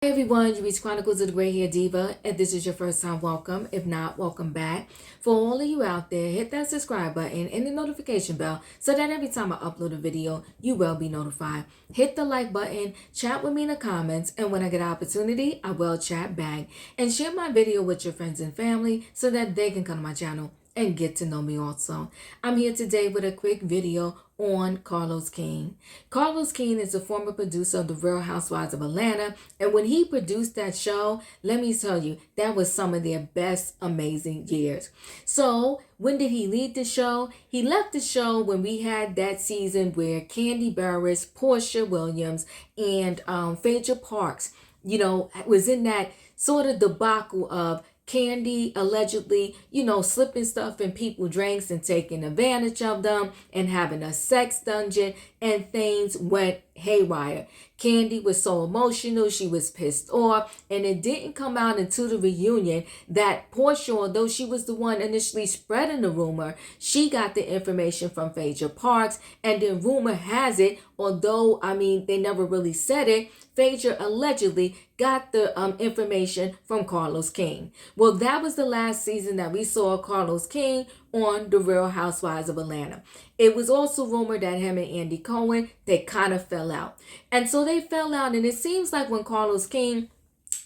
Hey everyone, you reach Chronicles of the Gray Hair Diva, and this is your first time, welcome. If not, welcome back. For all of you out there, hit that subscribe button and the notification bell so that every time I upload a video, you will be notified. Hit the like button, chat with me in the comments, and when I get an opportunity, I will chat back. And share my video with your friends and family so that they can come to my channel and get to know me also. I'm here today with a quick video on Carlos King. Carlos King is a former producer of The Real Housewives of Atlanta, and when he produced that show, let me tell you, that was some of their best amazing years. So when did he leave the show? He left the show when we had that season where Candy Barris, Portia Williams, and Phaedra Parks, was in that sort of debacle of Candy allegedly, slipping stuff in people's drinks and taking advantage of them and having a sex dungeon, and things went haywire. Candy was so emotional, she was pissed off, and it didn't come out until the reunion that Portia, although she was the one initially spreading the rumor, she got the information from Phaedra Parks, and then rumor has it, although, they never really said it, Phaedra allegedly got the information from Carlos King. Well, that was the last season that we saw Carlos King on The Real Housewives of Atlanta. It was also rumored that him and Andy Cohen, they kind of fell out. And so they fell out, and it seems like when Carlos King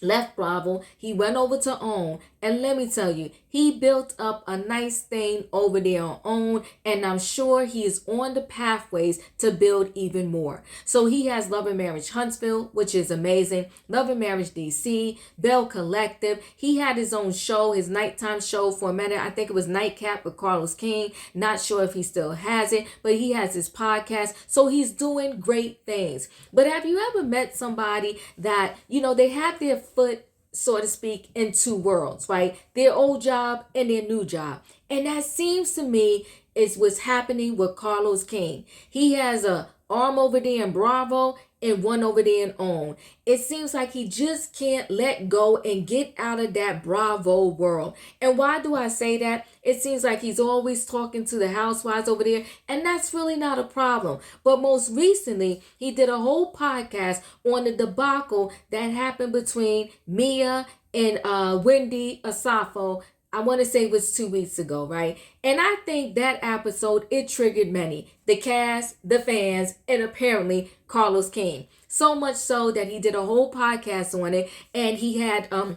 left Bravo, he went over to OWN, and let me tell you, he built up a nice thing over there on OWN, and I'm sure he is on the pathways to build even more. So he has Love and Marriage Huntsville, which is amazing, Love and Marriage DC, Bell Collective. He had his own show, his nighttime show for a minute. I think it was Nightcap with Carlos King. Not sure if he still has it, but he has his podcast. So he's doing great things. But have you ever met somebody that, they have their foot, so to speak, in two worlds, right? Their old job and their new job. And that seems to me is what's happening with Carlos King. He has a arm over there in Bravo and one over there in OWN. It seems like he just can't let go and get out of that Bravo world. And why do I say that? It seems like he's always talking to the housewives over there, and that's really not a problem. But most recently, he did a whole podcast on the debacle that happened between Mia and Wendy Asafo. I want to say it was 2 weeks ago, right? And I think that episode, it triggered many. The cast, the fans, and apparently Carlos King. So much so that he did a whole podcast on it, and he had a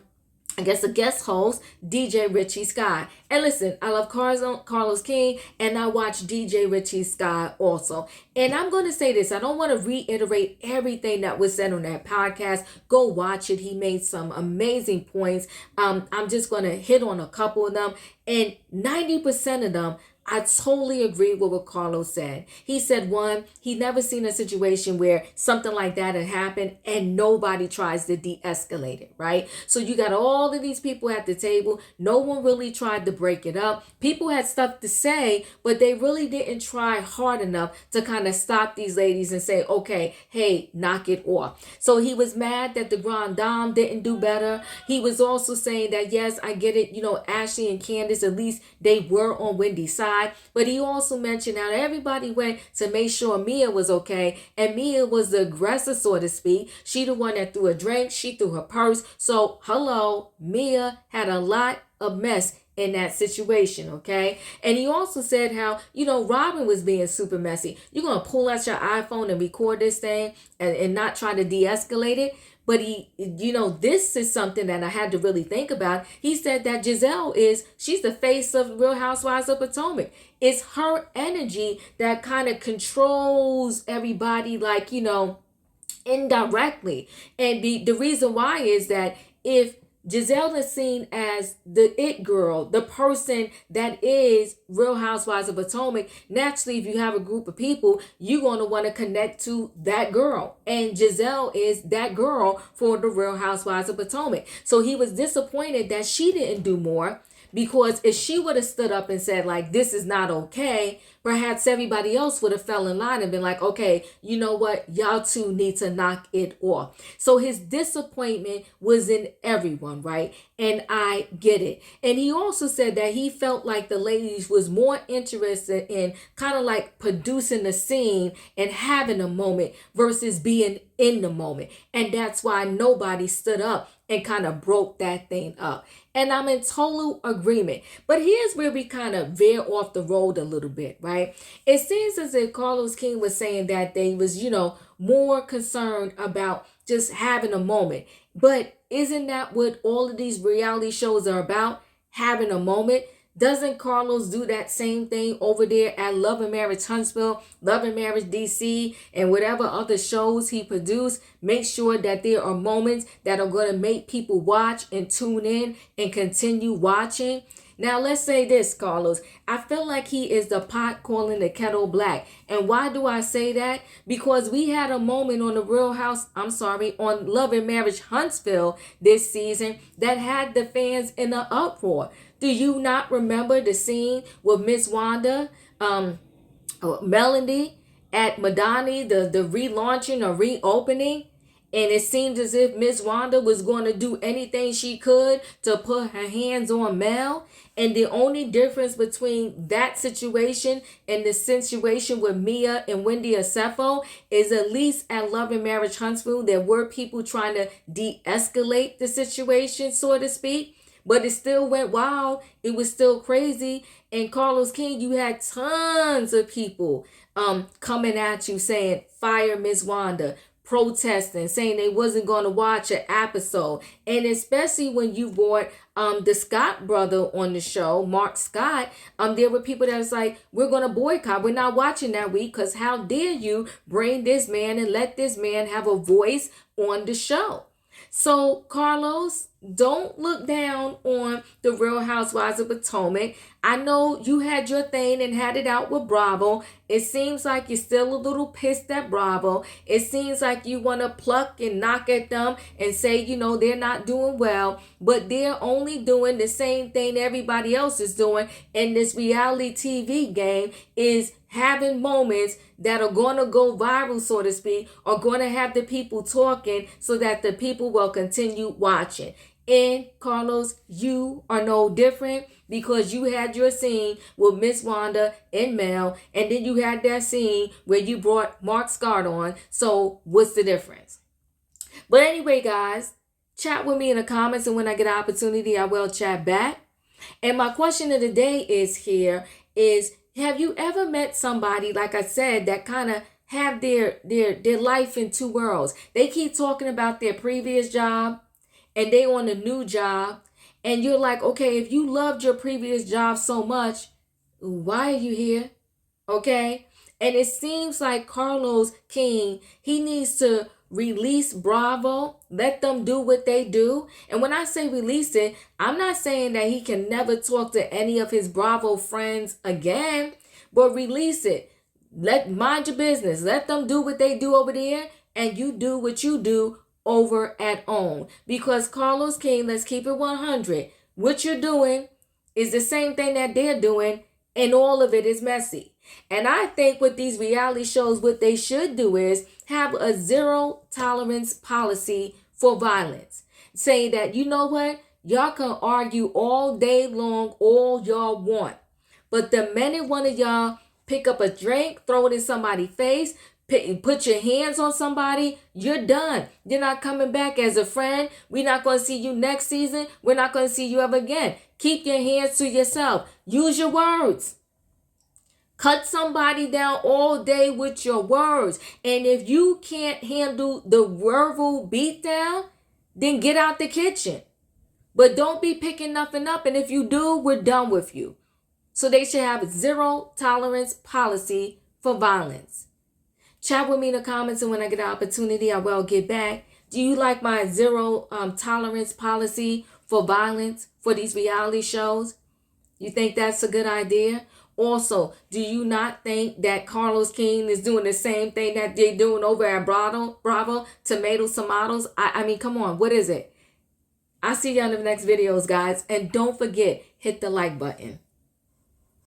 guest host, DJ Richie Sky. And listen, I love Carlos King, and I watch DJ Richie Sky also. And I'm going to say this, I don't want to reiterate everything that was said on that podcast. Go watch it. He made some amazing points. I'm just going to hit on a couple of them. And 90% of them, I totally agree with what Carlos said. He said, one, he never seen a situation where something like that had happened and nobody tries to de-escalate it, right? So you got all of these people at the table. No one really tried to break it up. People had stuff to say, but they really didn't try hard enough to kind of stop these ladies and say, okay, hey, knock it off. So he was mad that the Grand Dame didn't do better. He was also saying that, yes, I get it. Ashley and Candace, at least they were on Wendy's side. But he also mentioned how everybody went to make sure Mia was okay. And Mia was the aggressor, so to speak. She the one that threw a drink. She threw her purse. So, hello, Mia had a lot of mess in that situation, okay? And he also said how, Robin was being super messy. You're going to pull out your iPhone and record this thing and not try to de-escalate it. But this is something that I had to really think about. He said that GIZELLE she's the face of Real Housewives of Potomac. It's her energy that kind of controls everybody, like, indirectly. And the reason why is that if GIZELLE is seen as the it girl, the person that is Real Housewives of Potomac. Naturally, if you have a group of people, you're going to want to connect to that girl. And GIZELLE is that girl for the Real Housewives of Potomac. So he was disappointed that she didn't do more. Because if she would have stood up and said, like, this is not okay, perhaps everybody else would have fell in line and been like, okay, you know what? Y'all two need to knock it off. So his disappointment was in everyone, right? And I get it. And he also said that he felt like the ladies was more interested in kind of like producing the scene and having a moment versus being in the moment. And that's why nobody stood up and kind of broke that thing up. And I'm in total agreement. But here's where we kind of veer off the road a little bit, right? It seems as if Carlos King was saying that they was, more concerned about just having a moment. But isn't that what all of these reality shows are about? Having a moment? Doesn't Carlos do that same thing over there at Love and Marriage Huntsville, Love and Marriage DC, and whatever other shows he produced? Make sure that there are moments that are going to make people watch and tune in and continue watching. Now, let's say this, Carlos. I feel like he is the pot calling the kettle black. And why do I say that? Because we had a moment on on Love and Marriage Huntsville this season that had the fans in an uproar. Do you not remember the scene with Miss Wanda, Melody at Madani, the relaunching or reopening? And it seemed as if Miss Wanda was going to do anything she could to put her hands on Mel. And the only difference between that situation and the situation with Mia and Wendy Acefo is, at least at Love and Marriage Huntsville, there were people trying to de-escalate the situation, so to speak. But it still went wild. It was still crazy. And Carlos King, you had tons of people coming at you saying, fire Miss Wanda, protesting, saying they wasn't going to watch an episode. And especially when you brought the Scott brother on the show, Mark Scott, there were people that was like, we're going to boycott. We're not watching that week because how dare you bring this man and let this man have a voice on the show. So, Carlos, don't look down on the Real Housewives of Potomac. I know you had your thing and had it out with Bravo. It seems like you're still a little pissed at Bravo. It seems like you want to pluck and knock at them and say, they're not doing well. But they're only doing the same thing everybody else is doing in this reality TV game, is having moments that are going to go viral, so to speak, are going to have the people talking so that the people will continue watching. And Carlos, you are no different, because you had your scene with Miss Wanda and Mel, and then you had that scene where you brought Mark Scott on. So what's the difference? But anyway, guys, chat with me in the comments, and when I get an opportunity, I will chat back. And my question of the day is, have you ever met somebody, like I said, that kind of have their life in two worlds? They keep talking about their previous job and they on a new job. And you're like, okay, if you loved your previous job so much, why are you here? Okay. And it seems like Carlos King, he needs to release Bravo, let them do what they do. And when I say release it, I'm not saying that he can never talk to any of his Bravo friends again, but release it. Mind your business. Let them do what they do over there, and you do what you do over at OWN. Because Carlos King, let's keep it 100. What you're doing is the same thing that they're doing, and all of it is messy. And I think with these reality shows, what they should do is have a zero tolerance policy for violence. Saying that, you know what? Y'all can argue all day long, all y'all want. But the minute one of y'all pick up a drink, throw it in somebody's face, put your hands on somebody, you're done. You're not coming back as a friend. We're not going to see you next season. We're not going to see you ever again. Keep your hands to yourself. Use your words. Cut somebody down all day with your words. And if you can't handle the verbal beatdown, then get out the kitchen. But don't be picking nothing up. And if you do, we're done with you. So they should have a zero tolerance policy for violence. Chat with me in the comments, and when I get an opportunity, I will get back. Do you like my zero tolerance policy for violence for these reality shows? You think that's a good idea? Also, do you not think that Carlos King is doing the same thing that they're doing over at Bravo, tomatoes? I mean, come on, what is it? I'll see you on the next videos, guys. And don't forget, hit the like button.